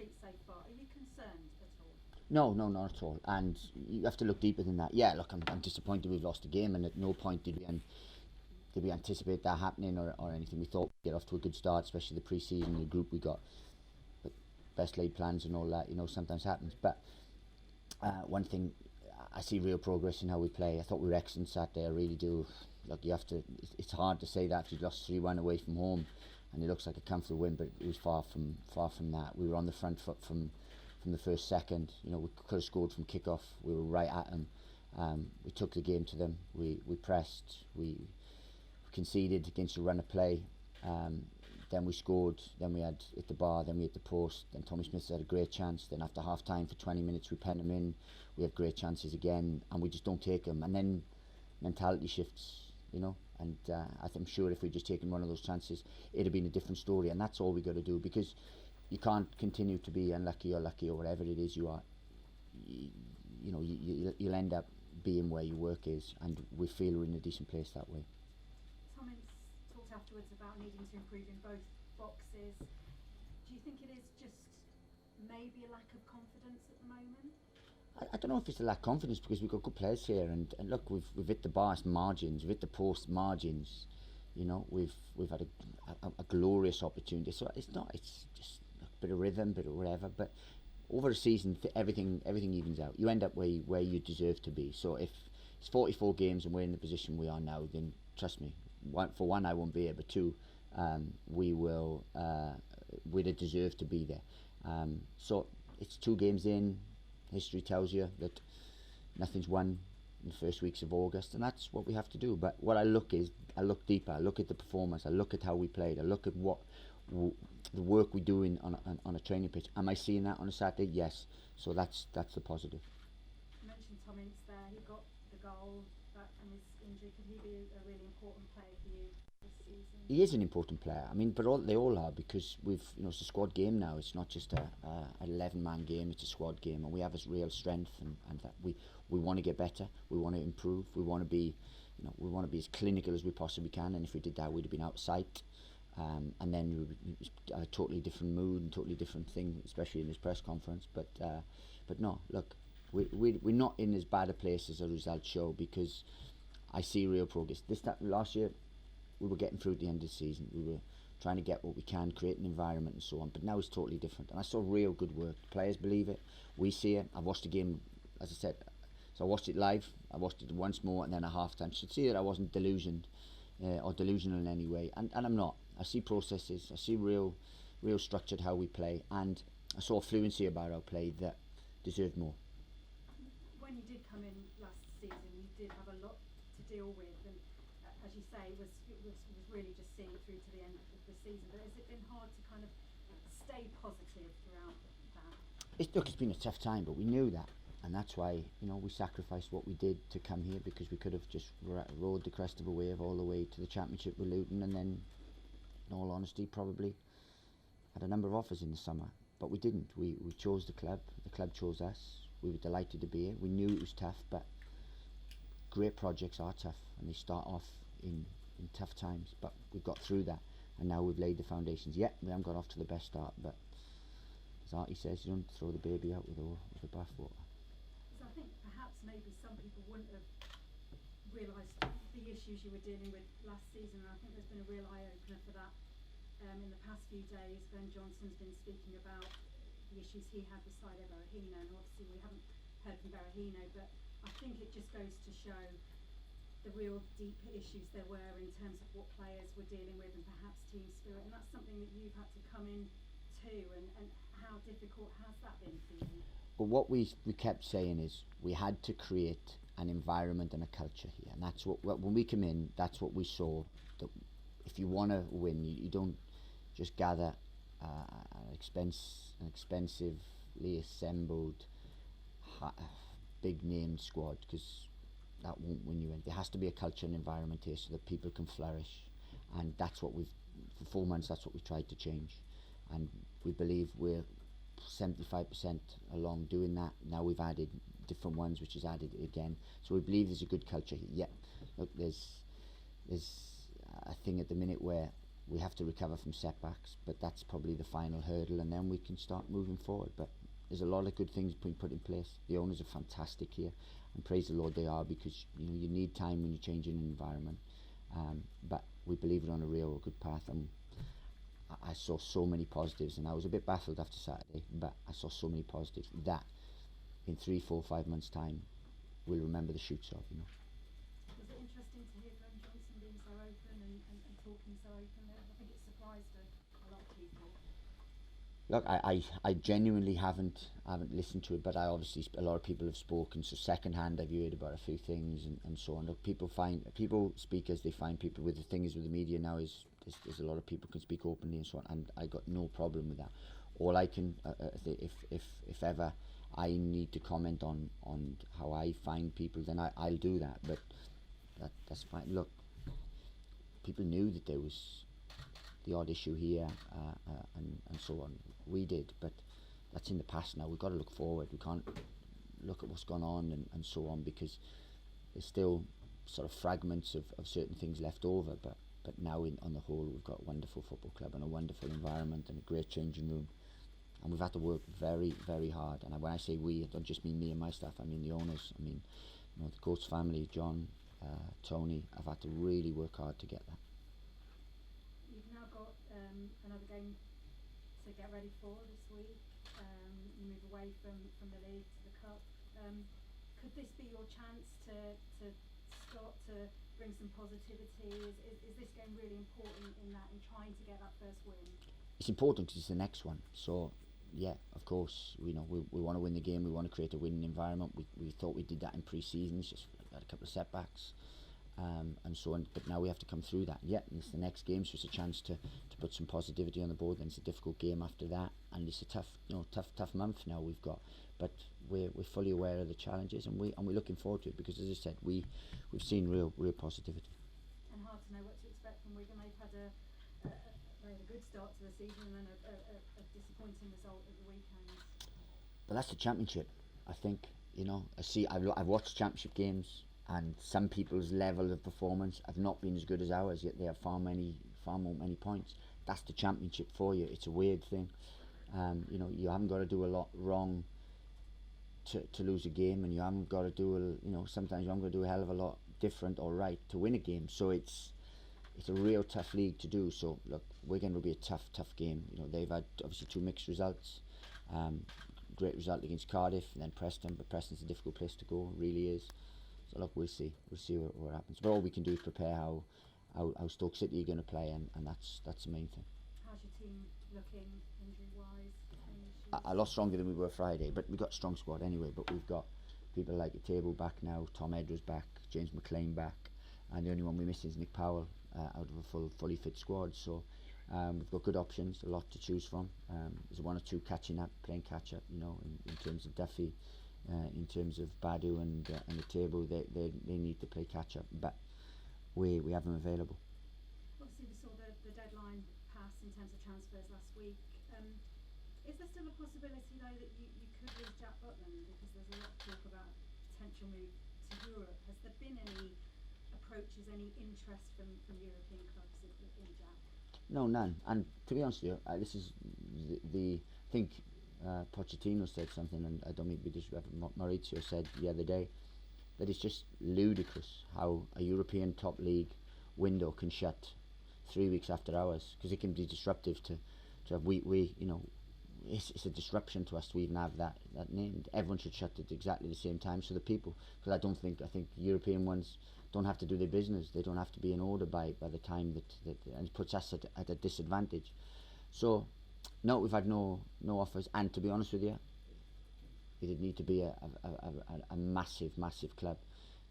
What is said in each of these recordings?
defeats so far. Are you concerned at all? No, no, not at all. And you have to look deeper than that. Yeah, look, I'm disappointed we've lost the game, and at no point did we anticipate that happening or anything. We thought we'd get off to a good start, especially the pre-season, the group we got. But best laid plans and all that, sometimes happens. But one thing, I see real progress in how we play. I thought we were excellent Saturday. I really do. Look, you have to. It's hard to say that after you lost 3-1 away from home, and it looks like a comfortable win, but it was far from that. We were on the front foot from the first second. We could have scored from kick-off. We were right at them. We took the game to them. We pressed. We conceded against a run of play. Then we scored. Then we had hit the bar. Then we hit the post. Then Tommy Smith had a great chance. Then after half time for 20 minutes we pen them in. We have great chances again, and we just don't take them. And then mentality shifts, And I'm sure if we'd just taken one of those chances, it'd have been a different story. And that's all we got to do, because you can't continue to be unlucky or lucky or whatever it is you are. You'll end up being where your work is, and we feel we're in a decent place that way. Tommy talked afterwards about needing to improve in both boxes. Do you think it is just maybe a lack of confidence at the moment? I don't know if it's a lack of confidence, because we've got good players here, and look, we've hit the bars margins, we've hit the post margins. We've had a glorious opportunity. So it's just a bit of rhythm, bit of whatever. But over a season, everything evens out. You end up where you deserve to be. So if it's 44 games and we're in the position we are now, then trust me, for one, I won't be here, but two, we'd have deserved to be there. So it's 2 games in. History tells you that nothing's won in the first weeks of August, and that's what we have to do. But what I look deeper. I look at the performance. I look at how we played. I look at the work we do on a training pitch. Am I seeing that on a Saturday? Yes. So that's the positive. You mentioned Tom Ince there. He got the goal and his injury. Could he be a really important player for you this season? He is an important player. I mean, but they all are, because it's a squad game now. It's not just an 11-man game. It's a squad game, and we have a real strength, and that we want to get better. We want to improve. We want to be, we want to be as clinical as we possibly can. And if we did that, we'd have been out of sight. And then it was a totally different mood and totally different thing, especially in this press conference. But no, look, we're not in as bad a place as the results show, because I see real progress. Last year, we were getting through at the end of the season. We were trying to get what we can, create an environment and so on. But now it's totally different. And I saw real good work. The players believe it. We see it. I've watched the game, as I said. So I watched it live. I watched it once more, and then at half time. You should see that I wasn't delusional in any way. And I'm not. I see processes. I see real structured how we play. And I saw fluency about our play that deserved more. When you did come in last season, you did have a lot to deal with, and as you say, it was really just seeing it through to the end of the season. But has it been hard to kind of stay positive throughout that? It's been a tough time, but we knew that, and that's why we sacrificed what we did to come here, because we could have just rode the crest of a wave all the way to the Championship with Luton, and then, in all honesty, probably had a number of offers in the summer. But we didn't. We chose the club chose us. We were delighted to be here. We knew it was tough, but great projects are tough, and they start off in tough times. But we've got through that, and now we've laid the foundations. Yeah, we haven't got off to the best start, but as Artie says, you don't throw the baby out with the bathwater. So I think perhaps maybe some people wouldn't have realised the issues you were dealing with last season, and I think there's been a real eye-opener for that. In the past few days, Ben Johnson's been speaking about the issues he had with Saido Berahino, and obviously we haven't heard from Berahino, but I think it just goes to show the real deep issues there were in terms of what players were dealing with, and perhaps team spirit, and that's something that you've had to come in to, and how difficult has that been for you? But what we kept saying is we had to create an environment and a culture here, and that's what when we come in, that's what we saw. That if you want to win, you don't just gather an expensively assembled big named squad, because that won't win you in. There has to be a culture and environment here so that people can flourish, and that's what for 4 months, that's what we tried to change, and we believe we're 75% along doing that. Now we've added different ones, which is added again, so we believe there's a good culture here. Yeah, look, there's a thing at the minute where we have to recover from setbacks, but that's probably the final hurdle, and then we can start moving forward. But there's a lot of good things being put in place. The owners are fantastic here, and praise the Lord they are, because you need time when you're changing an environment. But we believe we're on a real good path, and I saw so many positives, and I was a bit baffled after Saturday, but I saw so many positives that in 3, 4, 5 months' time we'll remember the shoots of. Was it interesting to hear Glenn Johnson being so open and talking so openly? I think it surprised a lot of people. Look, I genuinely haven't listened to it, but I obviously a lot of people have spoken. So second hand, I've heard about a few things and so on. Look, people speak as they find people. With the thing is with the media now is there's a lot of people can speak openly and so on, and I got no problem with that. All I can, if ever I need to comment on how I find people, then I'll do that. But that's fine. Look, people knew that there was the odd issue here and so on. We did, but that's in the past now. We've got to look forward. We can't look at what's gone on and so on, because there's still sort of fragments of certain things left over. But now on the whole, we've got a wonderful football club and a wonderful environment and a great changing room. And we've had to work very, very hard. And when I say we, I don't just mean me and my staff. I mean the owners. I mean, the coach family, John, Tony. I've had to really work hard to get that. You've now got another game to get ready for this week. You move away from the league to the cup. Could this be your chance to start to bring some positivity? Is this game really important in trying to get that first win? It's important because it's the next one. So yeah, of course, we want to win the game. We want to create a winning environment. We thought we did that in pre-season. It's just had a couple of setbacks. And so on, but now we have to come through that. Yeah, it's the next game, so it's a chance to put some positivity on the board. Then it's a difficult game after that, and it's a tough month now we've got. But we're fully aware of the challenges, and we're looking forward to it, because as I said, we've seen real positivity. And hard to know what to expect from Wigan. They've had a good start to the season, and then a disappointing result at the weekend. But that's the Championship, I think. I've watched Championship games, and some people's level of performance have not been as good as ours, yet they have far more points. That's the Championship for you. It's a weird thing. You haven't got to do a lot wrong to lose a game, and you haven't got to do sometimes you haven't got to do a hell of a lot different or right to win a game. So it's a real tough league to do. So look, Wigan will be a tough game. They've had obviously 2 mixed results. Great result against Cardiff, and then Preston, but Preston's a difficult place to go, really is. So look, we'll see what happens. But all we can do is prepare how Stoke City are going to play, and that's the main thing. How's your team looking injury-wise? A lot stronger than we were Friday, but we've got a strong squad anyway. But we've got people like Table back now, Tom Edra's back, James McLean back, and the only one we miss is Nick Powell out of a fully fit squad. So we've got good options, a lot to choose from. There's 1 or 2 playing catch up, in terms of Duffy. In terms of Badu and the Table, they need to play catch up, but we have them available. Obviously, we saw the deadline pass in terms of transfers last week. Is there still a possibility though that you could lose Jack Butland, because there's a lot of talk about a potential move to Europe? Has there been any approaches, any interest from European clubs in Jack? No, none. And to be honest with you, this is the I think. Pochettino said something, and I don't mean to be disrespectful. Maurizio said the other day that it's just ludicrous how a European top league window can shut 3 weeks after ours, because it can be disruptive to have it's a disruption to us to even have that named. Everyone should shut it exactly the same time, so the people, because I think European ones don't have to do their business. They don't have to be in order by the time that and it puts us at a disadvantage. So no, we've had no offers, and to be honest with you, it'd need to be a massive club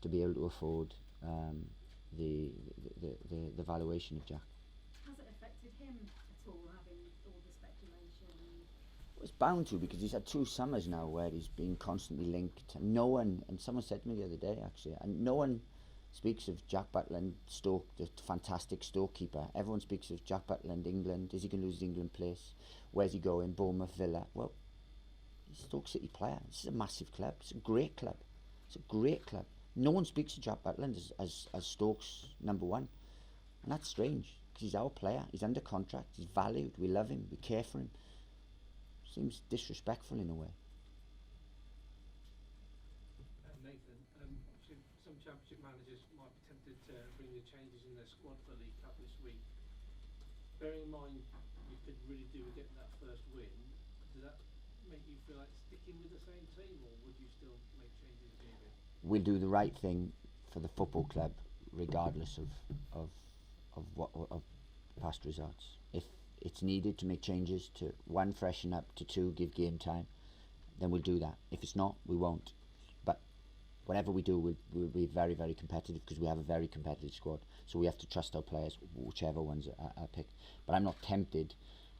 to be able to afford the valuation of Jack. Has it affected him at all, having all the speculation? Well, it's bound to, because he's had 2 summers now where he's been constantly linked, and someone said to me the other day actually, and no one speaks of Jack Butland, Stoke, the fantastic Stoke keeper. Everyone speaks of Jack Butland, England. Is he going to lose his England place? Where's he going? Bournemouth, Villa. Well, he's a Stoke City player. This is a massive club. It's a great club. No one speaks of Jack Butland as Stoke's number 1, and that's strange, because he's our player. He's under contract. He's valued. We love him. We care for him. Seems disrespectful in a way. Nathan, obviously some championship managers might be tempted to bring the changes in their squad for the League Cup this week. Bearing in mind you could really do with getting that first win, does that make you feel like sticking with the same team, or would you still make changes if needed? We'll do the right thing for the football club, regardless of past results. If it's needed to make changes to one, freshen up, to two, give game time, then we'll do that. If it's not, we won't. But whatever we do, we'll be very, very competitive, because we have a very competitive squad. So we have to trust our players, whichever ones are picked. But I'm not tempted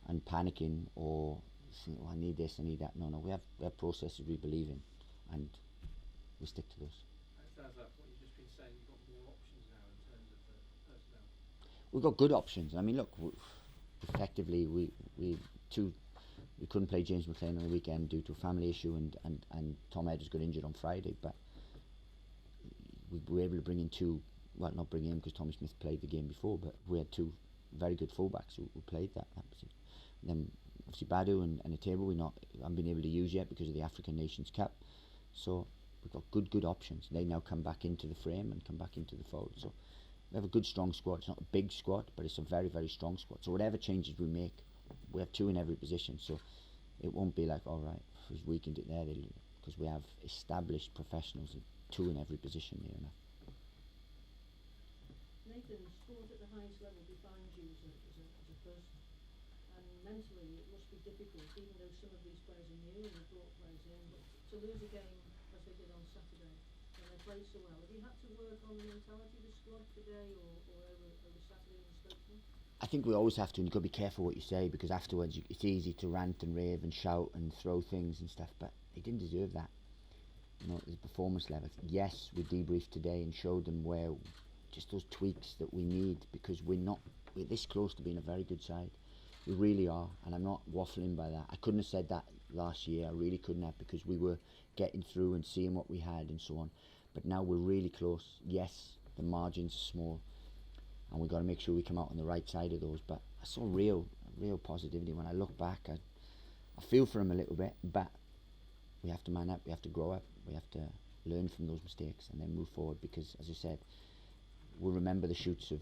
and panicking or think, oh, I need this, I need that. No, we have processes we believe in, and we stick to those. It sounds like what you've just been saying, you've got more options now in terms of the personnel. We've got good options. I mean, look, effectively we couldn't play James McLean on the weekend due to a family issue, and Tom Edwards got injured on Friday, but we were able to bring in two, well, not bring in because Tommy Smith played the game before, but we had two very good fullbacks who played that. Then obviously Badu and Atebo we haven't been able to use yet because of the African Nations Cup, so we've got good options. They now come back into the frame and come back into the fold, so we have a good strong squad. It's not a big squad, but it's a very, very strong squad. So whatever changes we make, we have two in every position, so it won't be like, all right, if we've weakened it there, because we have established professionals, two in every position here now. Nathan, sport at the highest level defines you as a person, and mentally it must be difficult, even though some of these players are new and they've brought players in, but to lose a game as they did on Saturday, and they played so well, have you had to work on the mentality of the squad today or over Saturday in Stoke? I think we always have to, and you've got to be careful what you say, because afterwards it's easy to rant and rave and shout and throw things and stuff, but they didn't deserve that. You know, the performance level. Yes, we debriefed today and showed them where just those tweaks that we need, because we're this close to being a very good side. We really are, and I'm not waffling by that. I couldn't have said that last year. I really couldn't have, because we were getting through and seeing what we had and so on. But now we're really close. Yes, the margins are small, and we've got to make sure we come out on the right side of those. But I saw real positivity when I look back. I feel for him a little bit, but we have to man up. We have to grow up. We have to learn from those mistakes and then move forward, because, as I said, we'll remember the shoots of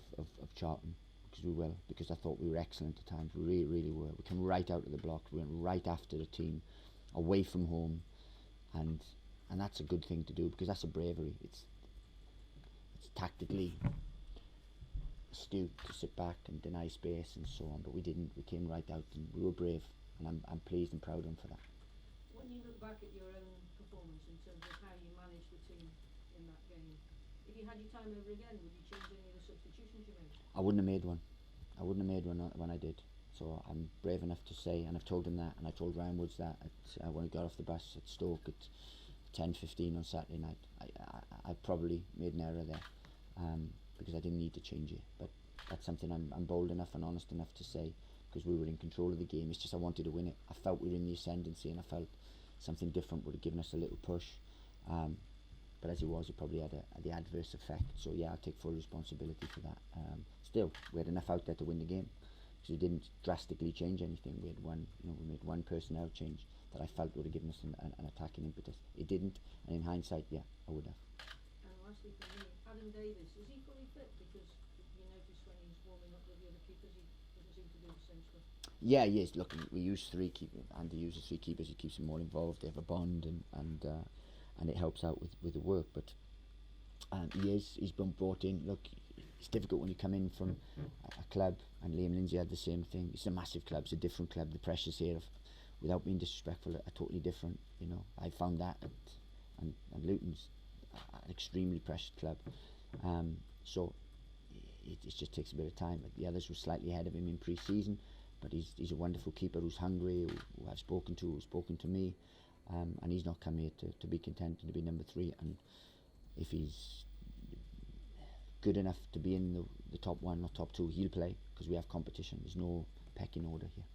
Charlton, because we will, because I thought we were excellent at times. We really, really were. We came right out of the block. We went right after the team, away from home, and that's a good thing to do, because that's a bravery. It's tactically astute to sit back and deny space and so on, but we didn't. We came right out and we were brave, and I'm pleased and proud of them for that. When you look back at your own performance in terms of how you managed the team in that game, if you had your time over again, would you change any of the substitutions you made? I wouldn't have made one. When I did. So I'm brave enough to say, and I've told him that, and I told Ryan Woods that when I got off the bus at Stoke at 10:15 on Saturday night. I probably made an error there, because I didn't need to change it. But that's something I'm bold enough and honest enough to say, because we were in control of the game. It's just I wanted to win it. I felt we were in the ascendancy, and I felt something different would have given us a little push. But as it was, it probably had the adverse effect. So yeah, I'll take full responsibility for that. Still, we had enough out there to win the game, because we didn't drastically change anything. We made one personnel change that I felt would have given us an attacking impetus. It didn't, and in hindsight, yeah, I would have. And lastly for me, Adam Davis, is he fully fit? Because you notice when he's warming up with the other keepers, he doesn't seem to do the same stuff. Yeah, he is. Look, we use three keepers. Andy uses three keepers. He keeps them more involved. They have a bond, and it helps out with the work. But he's been brought in. Look, it's difficult when you come in from a club, and Liam Lindsay had the same thing. It's a massive club. It's a different club. The pressures here, without being disrespectful, are totally different. You know, I found that, and Luton's an extremely pressured club. So it just takes a bit of time. The others were slightly ahead of him in pre-season, but he's a wonderful keeper who's hungry, who I've spoken to, who's spoken to me, and he's not come here to be content and to be number 3. And if he's good enough to be in the top 1 or top 2, he'll play, because we have competition. There's no pecking order here.